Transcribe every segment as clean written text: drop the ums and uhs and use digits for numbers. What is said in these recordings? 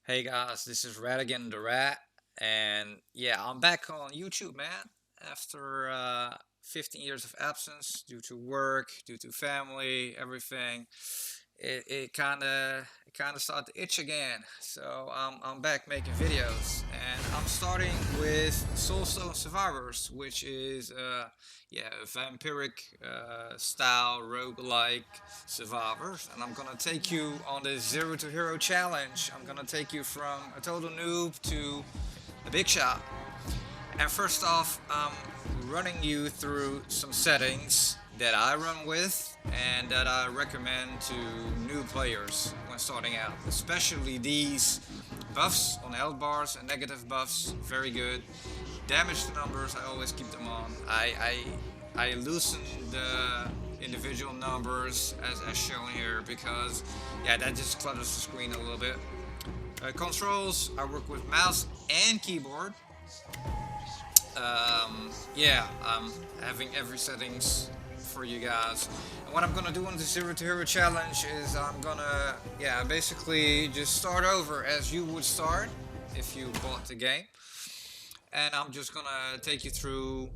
Hey guys, this is Ratigan The Rat, and yeah, I'm back on YouTube, man. After 15 years of absence due to work, due to family, everything, it kind of started to itch again. So I'm back making videos, and I'm starting with Soulstone Survivors, which is yeah, a vampiric style roguelike survivors, and I'm gonna take you on this zero to hero challenge. I'm gonna take you from a total noob to a big shot. And first off, I'm running you through some settings that I run with and that I recommend to new players when starting out. Especially these buffs on health bars and negative buffs, very good. Damage to numbers, I always keep them on. I loosen the individual numbers as shown here because yeah, that just clutters the screen a little bit. Controls, I work with mouse and keyboard. Yeah, I'm having every settings for you guys. And what I'm gonna do on the Zero to Hero challenge is I'm gonna, yeah, basically just start over as you would start if you bought the game. And I'm just gonna take you through,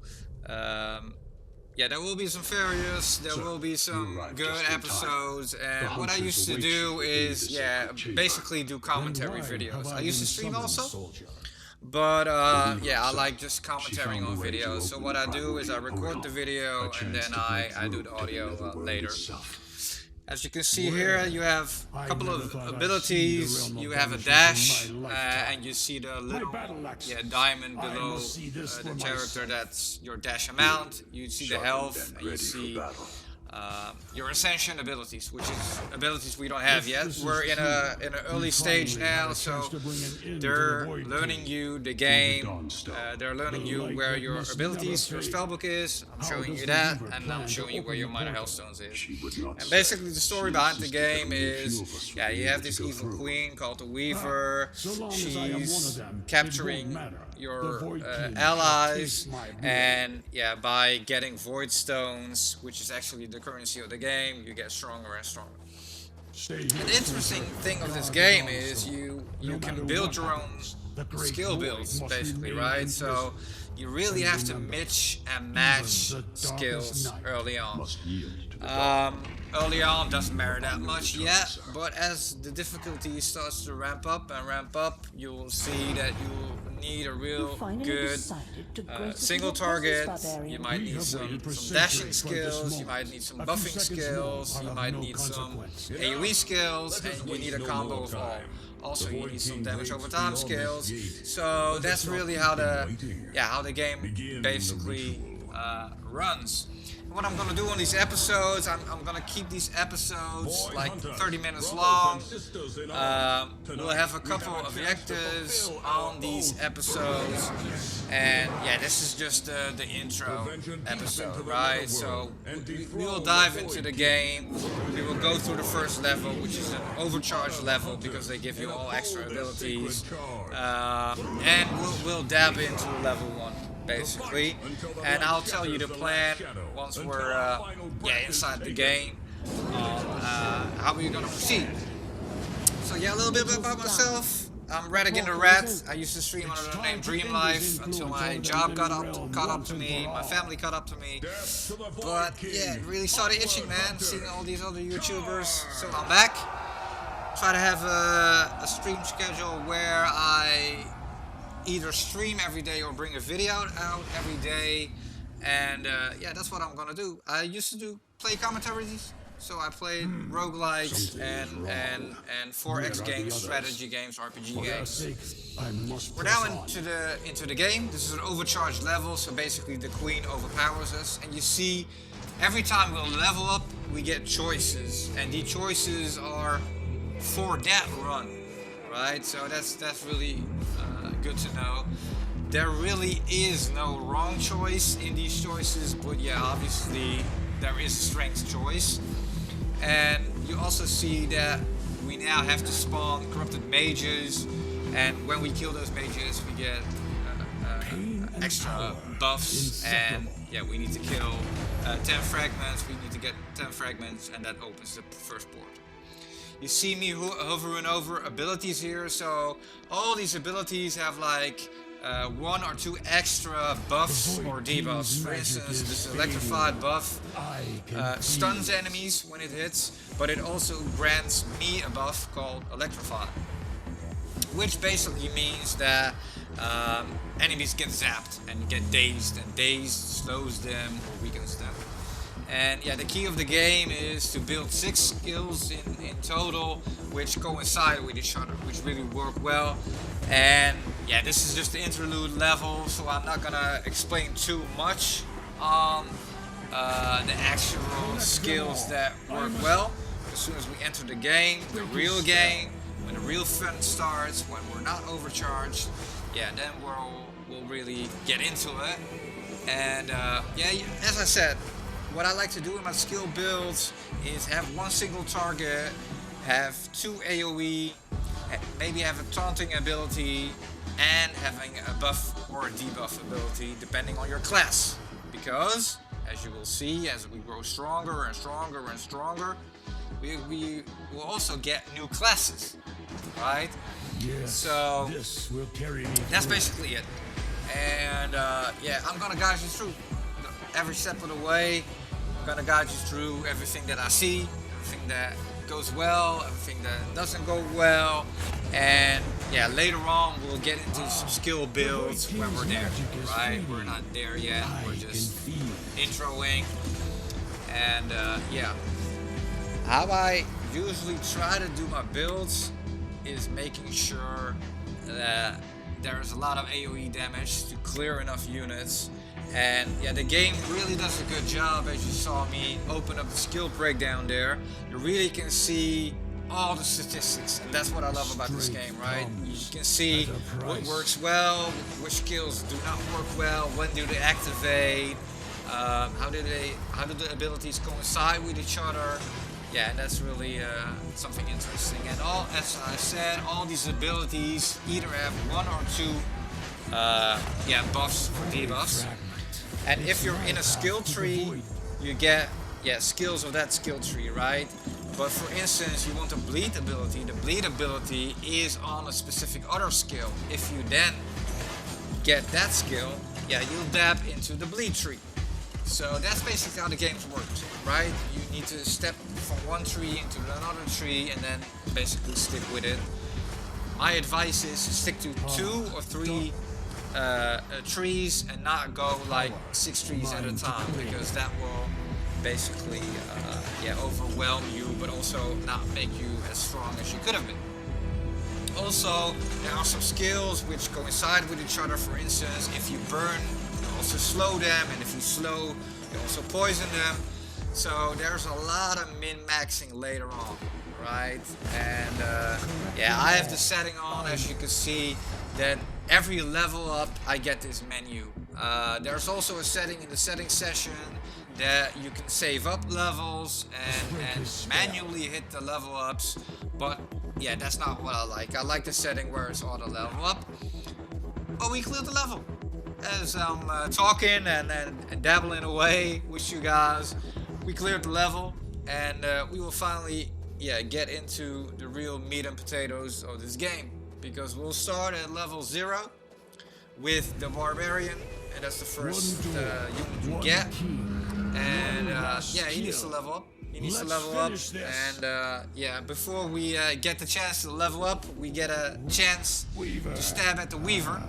yeah, there will be some failures, there will be some good episodes, and what I used to do is, yeah, basically do commentary videos. I used to stream also, but yeah, I like just commentating on videos. So what I do is I record the video and then I do the audio later. As you can see here, you have a couple of abilities. You have a dash, and you see the little diamond below the character. That's your dash amount. You see the health, and you see your ascension abilities, which is abilities we don't have yet. We're in an early stage now, so they're learning you the game. They're learning you where your abilities, your spellbook is. I'm showing you that, and I'm showing you where your minor healthstones is. And basically, the story behind the game is, yeah, you have this evil queen called the Weaver. She's capturing your allies, and yeah, by getting void stones, which is actually the currency of the game, you get stronger and stronger. And the interesting thing of this game is you can build your own skill builds, basically, right? So you really have to mix and match skills early on. Early on doesn't matter that much yet, but as the difficulty starts to ramp up and ramp up, you will see that you will need a real good single target. You might need some dashing skills, you might need some buffing skills, you might need some AoE skills, and you need a combo of all. Also, you need some damage over time skills. So that's really how the game basically runs. What I'm gonna do on these episodes, I'm gonna keep these episodes like 30 minutes long. We'll have a couple of objectives on these episodes, and yeah, this is just the intro episode, right? So we will dive into the game. We will go through the first level, which is an overcharged level because they give you all extra abilities, and we'll dab into level 1. Basically, and I'll tell you the plan once we're inside the game on how we're gonna proceed. So yeah, a little bit about myself. I'm Ratigan The Rat. I used to stream under the name Dream Life until my job caught up to me, my family caught up to me. But yeah, it really started itching, man, seeing all these other YouTubers. So I'm back. Try to have a stream schedule where I either stream every day or bring a video out every day, and yeah, that's what I'm gonna do. I used to play commentaries, so I played roguelikes and 4X games, strategy games, RPG games. We're now into the game. This is an overcharged level, so basically the queen overpowers us, and you see every time we'll level up, we get choices, and the choices are for that run. Right, so that's really good to know. There really is no wrong choice in these choices, but yeah, obviously there is a strength choice. And you also see that we now have to spawn corrupted mages, and when we kill those mages, we get extra buffs, and yeah, we need to kill 10 fragments. We need to get 10 fragments, and that opens the first port. you see me hovering over abilities here. So all these abilities have like 1 or 2 extra buffs or debuffs. For instance, this electrified buff stuns enemies when it hits, but it also grants me a buff called electrified, which basically means that enemies get zapped and get dazed, and dazed slows them or weakens them. And yeah, the key of the game is to build 6 skills in total, which coincide with each other, which really work well. And yeah, this is just the interlude level, so I'm not gonna explain too much on the actual skills that work well. As soon as we enter the game, when the real fun starts, when we're not overcharged, yeah, then we'll really get into it. And yeah, as I said, what I like to do in my skill builds is have 1 single target, have 2 AoE, maybe have a taunting ability, and having a buff or a debuff ability depending on your class. Because, as you will see, as we grow stronger and stronger and stronger, we will also get new classes, right? Yes, so this will carry me that's through. basically it. And yeah, I'm gonna guide you through every step of the way. I'm gonna guide you through everything that I see, everything that goes well, everything that doesn't go well, and yeah, later on we'll get into some skill builds when we're there, right? We're not there yet, we're just introing. And yeah, how I usually try to do my builds is making sure that there's a lot of AoE damage to clear enough units. And yeah, the game really does a good job. As you saw me open up the skill breakdown there, you really can see all the statistics, and that's what I love about this game, right? You can see what works well, which skills do not work well, when do they activate, how do the abilities coincide with each other. Yeah, and that's really something interesting. And as I said, all these abilities either have 1 or 2 yeah, buffs or debuffs. And if you're in a skill tree, you get skills of that skill tree, right? But for instance, you want a bleed ability. The bleed ability is on a specific other skill. If you then get that skill, yeah, you'll dab into the bleed tree. So that's basically how the game works, right? You need to step from one tree into another tree and then basically stick with it. My advice is to stick to 2 or 3 trees and not go like 6 trees at a time, because that will basically yeah, overwhelm you, but also not make you as strong as you could have been. Also, there are some skills which coincide with each other. For instance, if you burn, you also slow them, and if you slow, you also poison them. So there's a lot of min-maxing later on, right? And yeah, I have the setting on, as you can see, that every level up I get this menu. There's also a setting in the settings session that you can save up levels and manually hit the level ups, but yeah, that's not what I like. I like the setting where it's auto level up. But we cleared the level. As I'm talking and dabbling away with you guys, we cleared the level, and we will finally get into the real meat and potatoes of this game, because we'll start at level 0 with the barbarian, and that's the first unit you get. And yeah, he needs to level up. He needs to level up, and yeah, before we get the chance to level up, we get a chance to stab at the Weaver.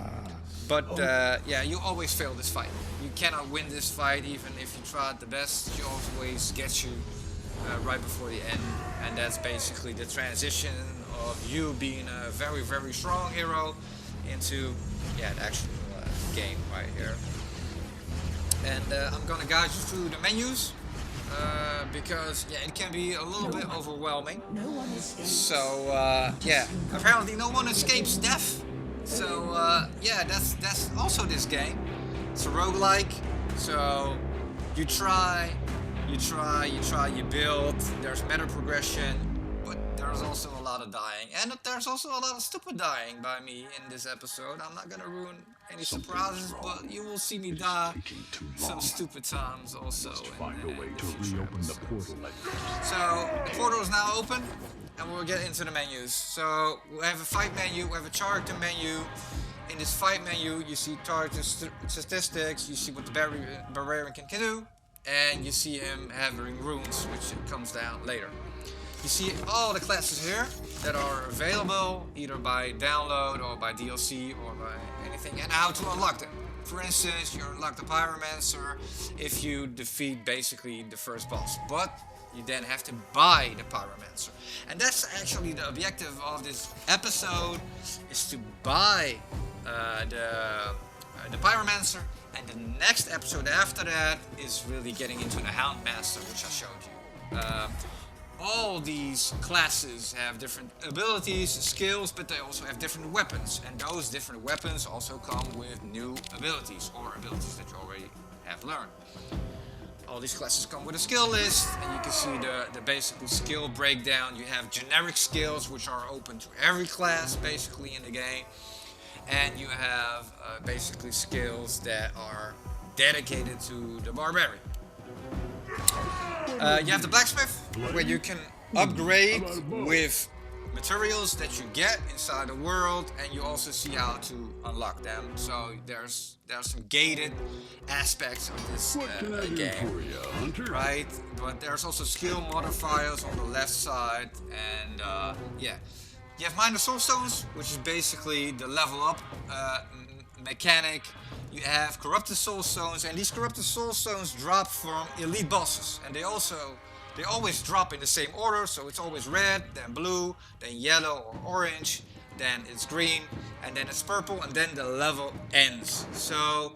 But yeah, you always fail this fight. You cannot win this fight, even if you tried the best. She always gets you right before the end, and that's basically the transition of you being a very, very strong hero into the actual game right here. And I'm gonna guide you through the menus. Because yeah, it can be a little bit overwhelming. So yeah, apparently no one escapes death. So yeah, that's also this game. It's a roguelike. So you try, you build. There's meta progression, but there's also a lot of dying, and there's also a lot of stupid dying by me in this episode. I'm not gonna ruin any surprises, but you will see me die some stupid times also in the future episodes. So the portal is now open. and we'll get into the menus. So we have a fight menu, we have a character menu. In this fight menu, you see character statistics, you see what the barbarian can do, and you see him having runes, which comes down later. You see all the classes here that are available either by download or by DLC or by anything, and how to unlock them. For instance, you unlock the Pyromancer if you defeat basically the first boss, but you then have to buy the Pyromancer. And that's actually the objective of this episode, is to buy the Pyromancer, and the next episode after that is really getting into the Houndmaster, which I showed you. All these classes have different abilities, skills, but they also have different weapons, and those different weapons also come with new abilities, or abilities that you already have learned. All these classes come with a skill list, and you can see the basically skill breakdown. You have generic skills, which are open to every class basically in the game, and you have basically skills that are dedicated to the barbarian. You have the blacksmith, where you can upgrade with materials that you get inside the world, and you also see how to unlock them. So there's some gated aspects of this game, right? But there's also skill modifiers on the left side, and yeah. You have minor soulstones, which is basically the level up mechanic. You have corrupted soulstones, and these corrupted soulstones drop from elite bosses, and they always drop in the same order, so it's always red, then blue, then yellow or orange, then it's green, and then it's purple, and then the level ends. So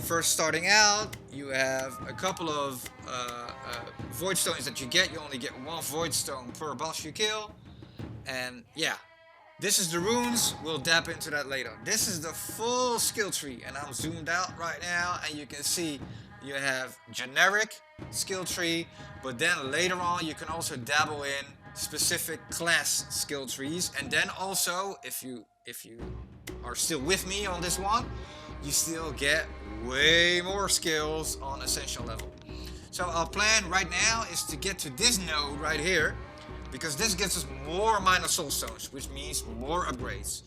first starting out, you have a couple of void stones that you get. You only get one void stone per boss you kill, and yeah. This is the runes, we'll dab into that later. This is the full skill tree, and I'm zoomed out right now, and you can see you have generic skill tree, but then later on you can also dabble in specific class skill trees, and then also, if you are still with me on this one, you still get way more skills on essential level. So our plan right now is to get to this node right here, because this gives us more minor soulstones, which means more upgrades.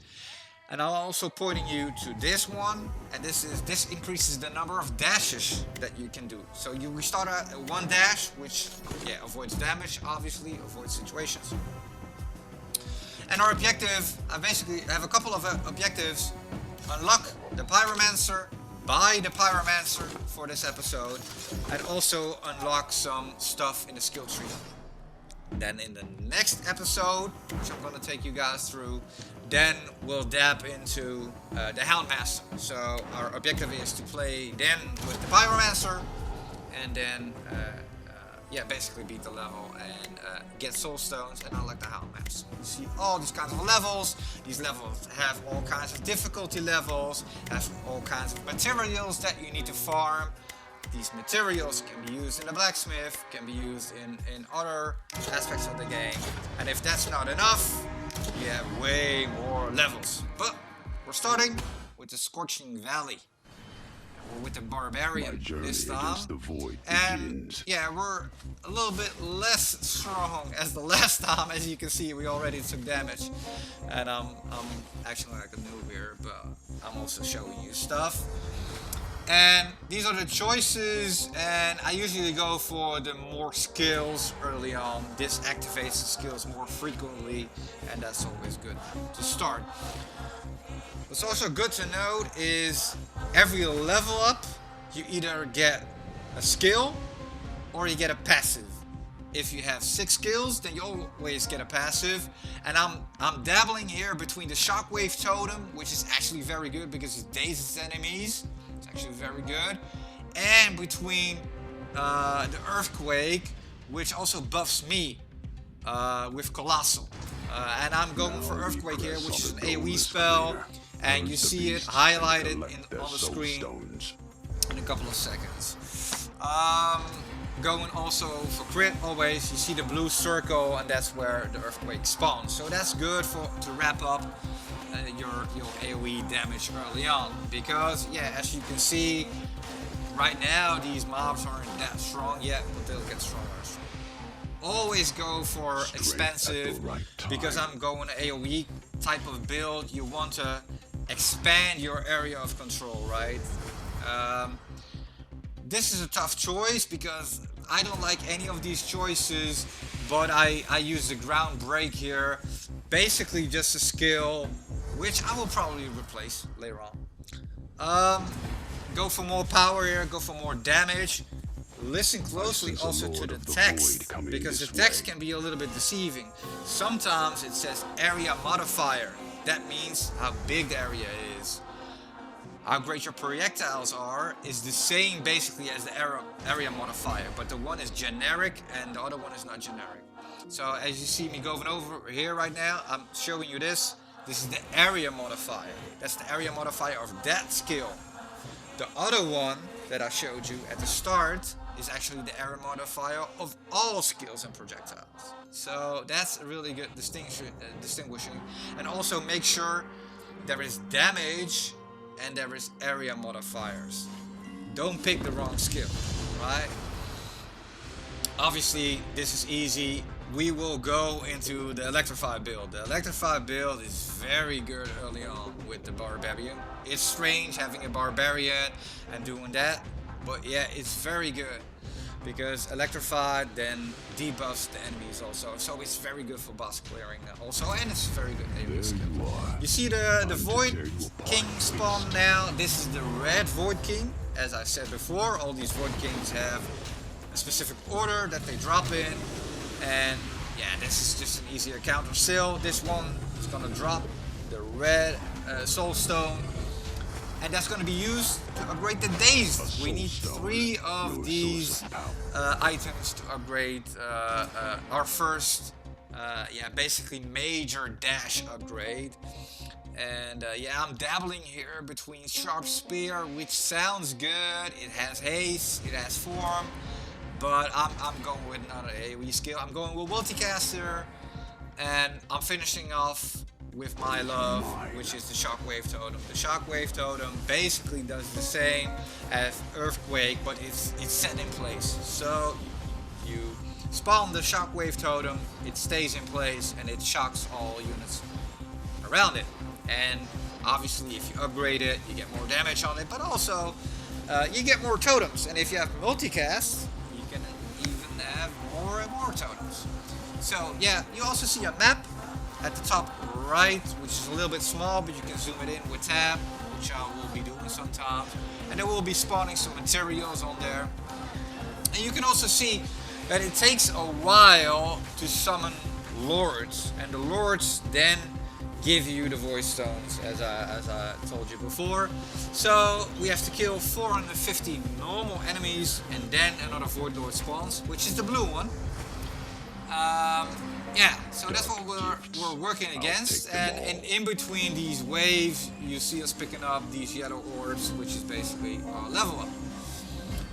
And I'm also pointing you to this one, and this increases the number of dashes that you can do. So we start at one dash, which avoids damage, obviously, avoids situations. And our objective, I basically have a couple of objectives. Unlock the Pyromancer, buy the Pyromancer for this episode, and also unlock some stuff in the skill tree. Then in the next episode, which I'm going to take you guys through, then we'll dab into the Houndmaster. So our objective is to play then with the Pyromancer, and then basically beat the level and get soulstones and unlock the Houndmaster. You see all these kinds of levels. These levels have all kinds of difficulty levels, have all kinds of materials that you need to farm. These materials can be used in the blacksmith, can be used in other aspects of the game. And if that's not enough, you have way more levels. But we're starting with the Scorching Valley. We're with the barbarian this time. And yeah, we're a little bit less strong as the last time. As you can see, we already took damage. And I'm actually like a noob here, but I'm also showing you stuff. And these are the choices, and I usually go for the more skills early on. This activates the skills more frequently, and that's always good to start. What's also good to note is every level up, you either get a skill or you get a passive. If you have 6 skills, then you always get a passive. And I'm dabbling here between the Shockwave Totem, which is actually very good because it dazes enemies. Actually very good, and between the Earthquake, which also buffs me with Colossal, and I'm going for Earthquake here, which is an AoE spell, and you see it highlighted on the screen in a couple of seconds. Going also for crit always, you see the blue circle, and that's where the Earthquake spawns, so that's good to wrap up your AoE damage early on, because yeah, as you can see right now, these mobs aren't that strong yet, but they'll get stronger. always go for expensive because I'm going AoE type of build. You want to expand your area of control, right? This is a tough choice because I don't like any of these choices, but I use the ground break here. Basically just a skill which I will probably replace later on. Go for more power here, go for more damage. Listen closely also to the text, because the text can be a little bit deceiving. Sometimes it says area modifier. That means how big the area is. How great your projectiles are is the same basically as the area modifier, but the one is generic and the other one is not generic. So as you see me going over here right now, I'm showing you this. This is the area modifier. That's the area modifier of that skill. The other one that I showed you at the start is actually the area modifier of all skills and projectiles. So that's a really good distinguishing. And also make sure there is damage and there is area modifiers. Don't pick the wrong skill, right? Obviously this is easy. We will go into the electrify build. The electrify build is very good early on with the barbarian. It's strange having a barbarian and doing that, but yeah, it's very good because electrified then debuffs the enemies also. So it's very good for boss clearing also, and it's very good AoE skill. You see the Void King spawn now. This is the red Void King. As I said before, all these Void Kings have a specific order that they drop in. And yeah, this is just an easier counter still. This one is gonna drop the red Soulstone, and that's gonna be used to upgrade the dazed. We need 3 of these items to upgrade our first, yeah, basically major dash upgrade. And yeah, I'm dabbling here between Sharp Spear, which sounds good. It has haste, it has form. But I'm going with another AoE skill. I'm going with Multicaster, and I'm finishing off with my love, which is the Shockwave Totem. The Shockwave Totem basically does the same as Earthquake, but it's set in place. So you spawn the Shockwave Totem, it stays in place, and it shocks all units around it. And obviously if you upgrade it, you get more damage on it, but also you get more totems. And if you have multicast, have more and more totems. So yeah, you also see a map at the top right, which is a little bit small, but you can zoom it in with tab, which I will be doing sometimes. And there will be spawning some materials on there. And you can also see that it takes a while to summon lords, and the lords then give you the void stones, as I told you before. So we have to kill 450 normal enemies, and then another void lord spawns, which is the blue one. Yeah, so that's what we're working against. And in between these waves, you see us picking up these yellow orbs, which is basically our level up.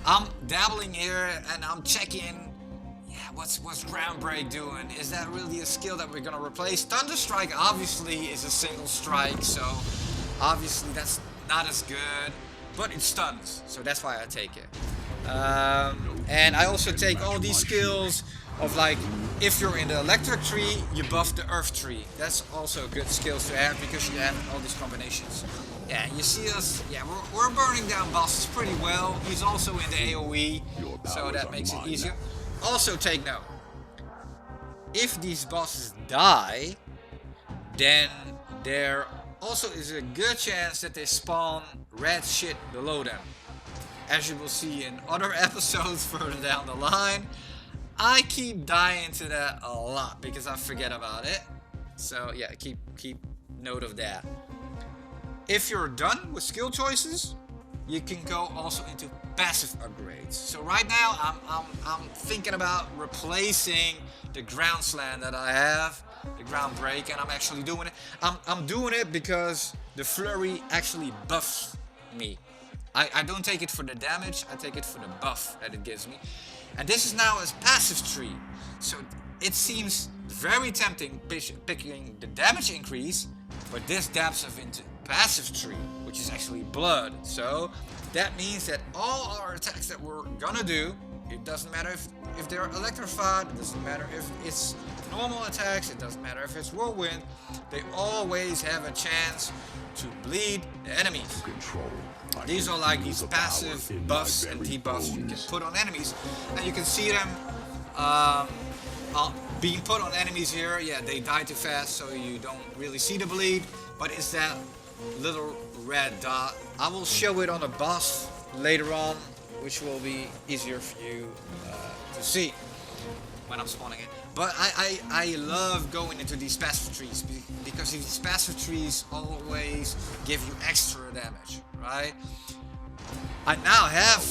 I'm dabbling here and I'm checking. What's Ground Break doing? Is that really a skill that we're gonna replace? Thunder Strike obviously is a single strike, so obviously that's not as good, but it stuns, so that's why I take it. And I also take all these skills of, like, if you're in the electric tree, you buff the earth tree. That's also good skills to have because you have all these combinations. Yeah, you see us, yeah, we're burning down bosses pretty well. He's also in the AoE, so that makes it easier. Also take note, if these bosses die, then there also is a good chance that they spawn red shit below them. As you will see in other episodes further down the line, I keep dying to that a lot because I forget about it. So yeah, keep note of that. If you're done with skill choices, you can go also into passive upgrades. So right now I'm thinking about replacing the ground slam that I have, the ground break, and I'm actually doing it. I'm doing it because the flurry actually buffs me. I don't take it for the damage, I take it for the buff that it gives me. And this is now as passive tree. So it seems very tempting picking the damage increase, but this dabs us into passive tree, which is actually blood. So that means that all our attacks that we're gonna do It doesn't matter if they're electrified, it doesn't matter if it's normal attacks, it doesn't matter if it's whirlwind, they always have a chance to bleed the enemies. These are like these passive buffs and debuffs you can put on enemies, and you can see them being put on enemies here. Yeah, they die too fast, so you don't really see the bleed, but it's that little red dot. I will show it on a boss later on, which will be easier for you to see when I'm spawning it. But I love going into these passive trees because these passive trees always give you extra damage, right? I now have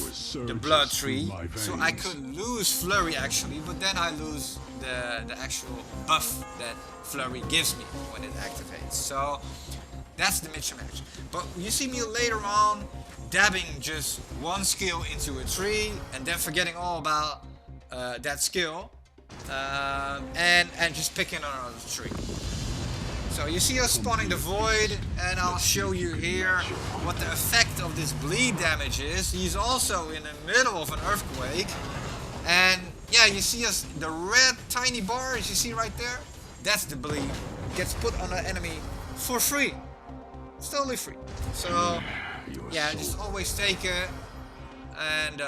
the blood tree, so I could lose flurry actually, but then I lose the actual buff that flurry gives me when it activates. So that's the mismatch. But you see me later on dabbing just one skill into a tree and then forgetting all about that skill and just picking another tree. So you see us spawning the void, and I'll show you here what the effect of this bleed damage is. He's also in the middle of an earthquake, and yeah, you see us, the red tiny bars you see right there, that's the bleed. It gets put on the enemy for free. It's totally free. So yeah, just always take it. And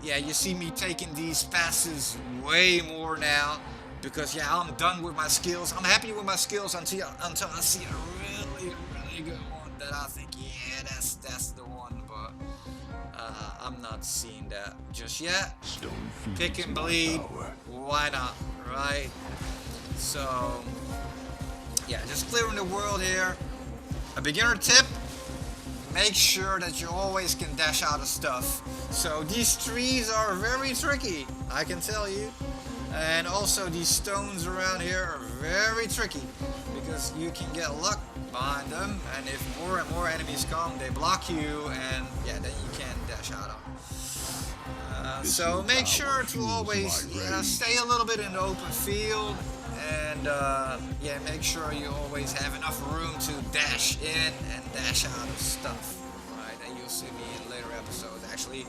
yeah, you see me taking these passes way more now, because yeah, I'm done with my skills. I'm happy with my skills until I see a really good one that I think, yeah, that's the one. But I'm not seeing that just yet. Pick and bleed, why not, right? So yeah, just clearing the world here. A beginner tip: make sure that you always can dash out of stuff. So these trees are very tricky, I can tell you. And also these stones around here are very tricky, because you can get luck behind them, and if more and more enemies come, they block you, and yeah, then you can't dash out of. So make sure to always stay a little bit in the open field, and yeah, make sure you always have enough room to dash in and dash out of stuff, right? And you'll see me in later episodes actually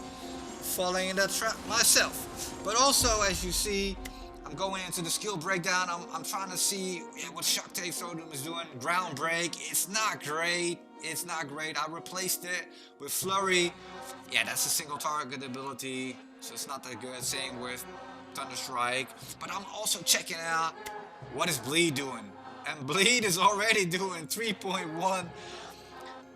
falling in that trap myself. But also, as you see, I'm going into the skill breakdown. I'm trying to see what Shock Tape Totem is doing. Ground Break, it's not great. It's not great. I replaced it with Flurry. Yeah, that's a single target ability, so it's not that good. Same with Thunder Strike. But I'm also checking out what is Bleed doing. And Bleed is already doing 3.1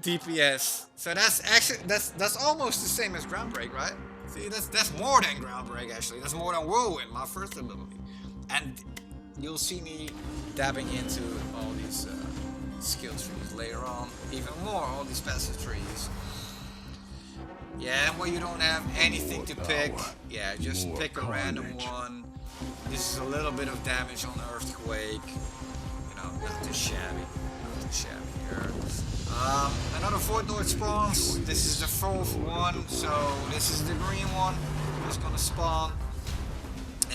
DPS. So that's actually that's almost the same as Ground Break, right? See, that's more than Ground Break actually. That's more than Whirlwind, my first ability. And you'll see me dabbing into all these skill trees later on, even more, all these passive trees. Yeah, and when you don't have anything to pick, yeah, just pick a random one. This is a little bit of damage on the earthquake. You know, not too shabby. Not too shabby here. Another Void Lord spawns. This is the fourth one, so this is the green one. It's gonna spawn.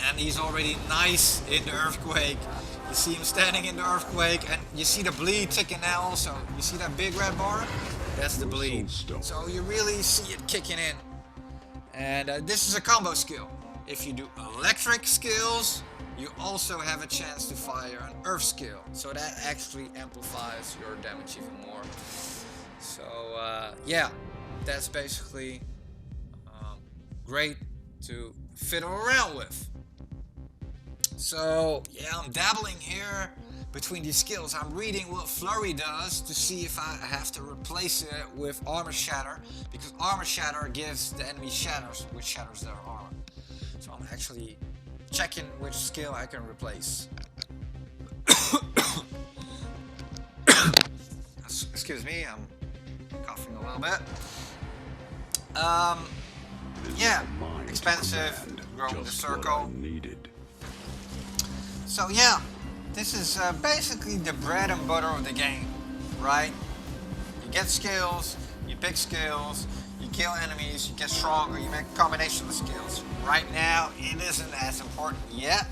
And he's already nice in the earthquake. You see him standing in the earthquake, and you see the bleed ticking now also. You see that big red bar? That's the bleed. So you really see it kicking in. And this is a combo skill. If you do electric skills, you also have a chance to fire an earth skill. So that actually amplifies your damage even more. So yeah, that's basically great to fiddle around with. So yeah, I'm dabbling here between these skills. I'm reading what Flurry does to see if I have to replace it with Armor Shatter, because Armor Shatter gives the enemy shatters, which shatters their armor. So I'm actually checking which skill I can replace. Excuse me, I'm coughing a little bit. Yeah, expensive, growing the circle. So yeah, this is basically the bread and butter of the game, right? You get skills, you pick skills, you kill enemies, you get stronger, you make a combination of skills. Right now, it isn't as important yet,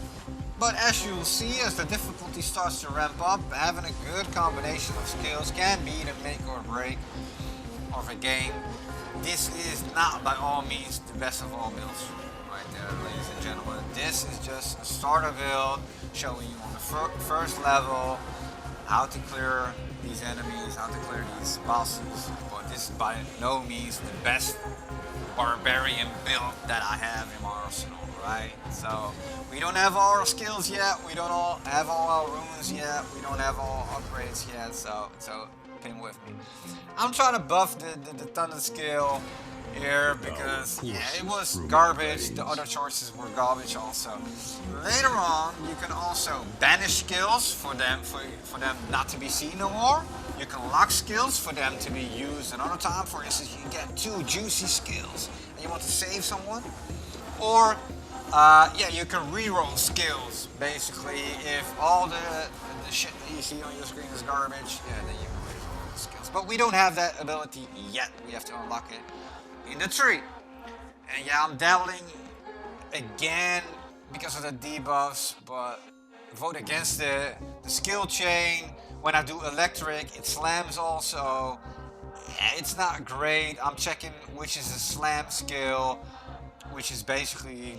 but as you'll see, as the difficulty starts to ramp up, having a good combination of skills can be the make or break of a game. This is not by all means the best of all meals, right there, ladies and gentlemen. This is just a starter build showing you on the first level how to clear these enemies, how to clear these bosses. But this is by no means the best barbarian build that I have in my arsenal, right? So we don't have all our skills yet, we don't all have all our runes yet, we don't have all upgrades yet, so pin with me. I'm trying to buff the thunder skill here because yeah, it was garbage. The other choices were garbage also. Later on, you can also banish skills for them not to be seen no more. You can lock skills for them to be used another time. For instance, you get 2 juicy skills and you want to save someone, or yeah, you can reroll skills. Basically, if all the shit that you see on your screen is garbage, yeah, then you can reroll the skills. But we don't have that ability yet. We have to unlock it in the tree. And yeah, I'm dabbling again because of the debuffs, but vote against the skill chain. When I do electric, it slams also. Yeah, it's not great. I'm checking which is a slam skill, which is basically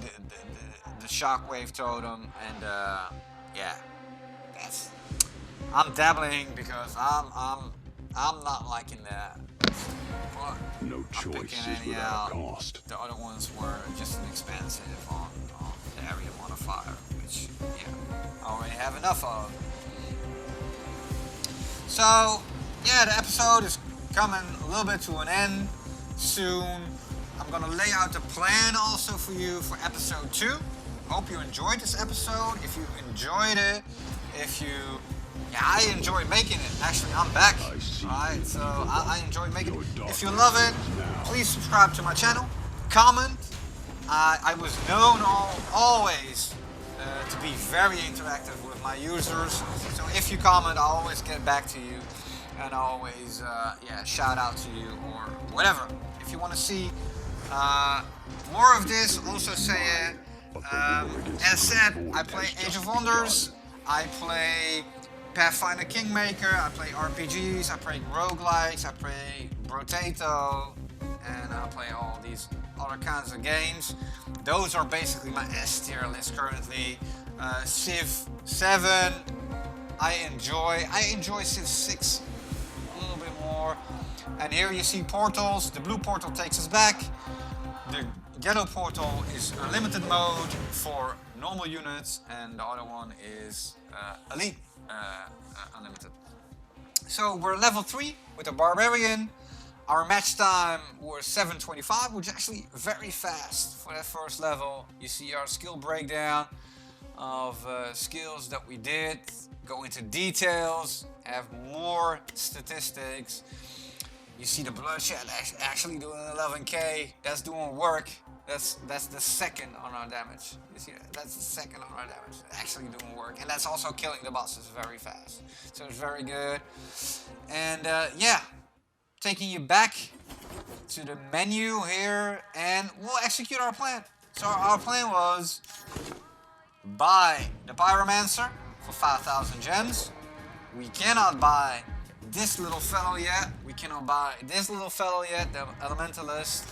the shockwave totem, and yeah, I'm dabbling because I'm not liking that. But no choice is without cost. The other ones were just expensive on the area modifier, which yeah, I already have enough of. So yeah, the episode is coming a little bit to an end soon. I'm gonna lay out the plan also for you for episode 2. Hope you enjoyed this episode. If you enjoyed it, yeah, I enjoyed making it. Actually, I'm back. Alright, so I enjoyed making it. If you love it, please subscribe to my channel. Comment. I was known always to be very interactive with my users. So if you comment, I'll always get back to you. And I'll always, yeah, shout out to you or whatever. If you want to see more of this, also say it. As said, I play Age of Wonders. I play Pathfinder Kingmaker, I play RPGs, I play Roguelikes, I play Brotato, and I play all these other kinds of games. Those are basically my S tier list currently. Civ 7, I enjoy Civ 6 a little bit more. And here you see portals. The blue portal takes us back. The yellow portal is unlimited mode for normal units, and the other one is elite. Unlimited. So we're level 3 with a barbarian. Our match time was 7:25, which is actually very fast for that first level. You see our skill breakdown of skills that we did. Go into details, have more statistics. You see the bloodshed actually doing 11k. That's doing work. That's the second on our damage. You see that? That's the second on our damage. Actually doing work. And that's also killing the bosses very fast. So it's very good. And yeah, taking you back to the menu here, and we'll execute our plan. So our plan was buy the Pyromancer for 5,000 gems. We cannot buy this little fellow yet. We cannot buy this little fellow yet, the Elementalist.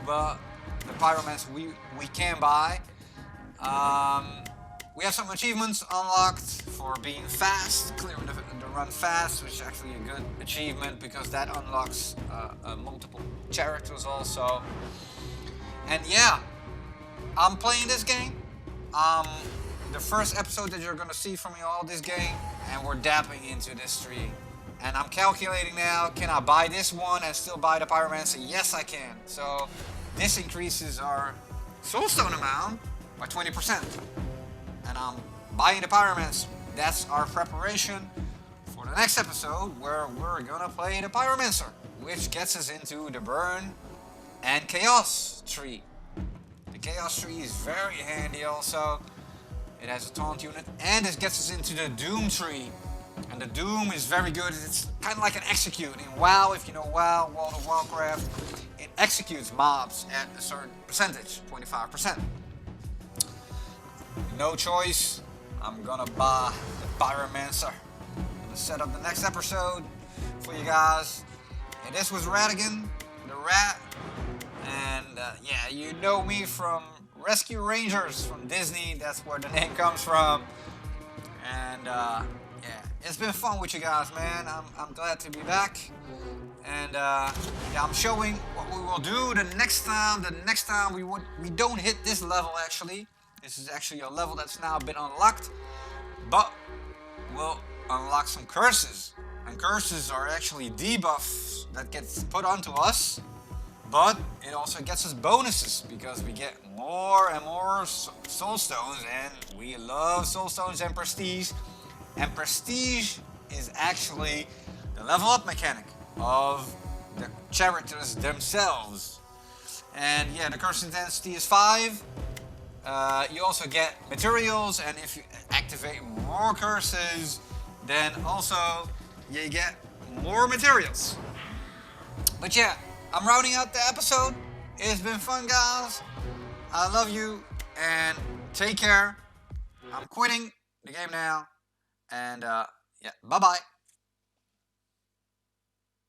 But the Pyromancer we can buy. We have some achievements unlocked for being fast, clearing the run fast, which is actually a good achievement because that unlocks multiple characters also. And yeah, I'm playing this game. The first episode that you're gonna see from me all this game, and we're dapping into this tree. And I'm calculating now, can I buy this one and still buy the Pyromancer? Yes, I can. So this increases our Soulstone amount by 20%. And I'm buying the Pyromancer. That's our preparation for the next episode, where we're gonna play the Pyromancer, which gets us into the Burn and Chaos tree. The Chaos tree is very handy also. It has a taunt unit, and it gets us into the Doom tree. And the Doom is very good. It's kind of like an execute in WoW. If you know WoW, World of Warcraft, it executes mobs at a certain percentage, 25%. No choice. I'm gonna buy the Pyromancer. I'm gonna set up the next episode for you guys. And this was Ratigan The Rat. And yeah, you know me from Rescue Rangers from Disney. That's where the name comes from. And yeah, it's been fun with you guys, man. I'm glad to be back. And yeah, I'm showing what we will do the next time. The next time we don't hit this level actually. This is actually a level that's now been unlocked, but we'll unlock some curses. And curses are actually debuffs that gets put onto us, but it also gets us bonuses because we get more and more soul stones, and we love soul stones and prestige. And prestige is actually the level up mechanic of the characters themselves. And yeah, the curse intensity is 5. You also get materials, and if you activate more curses, then also you get more materials. But yeah, I'm rounding out the episode. It's been fun, guys. I love you, and take care. I'm quitting the game now, and yeah, bye-bye.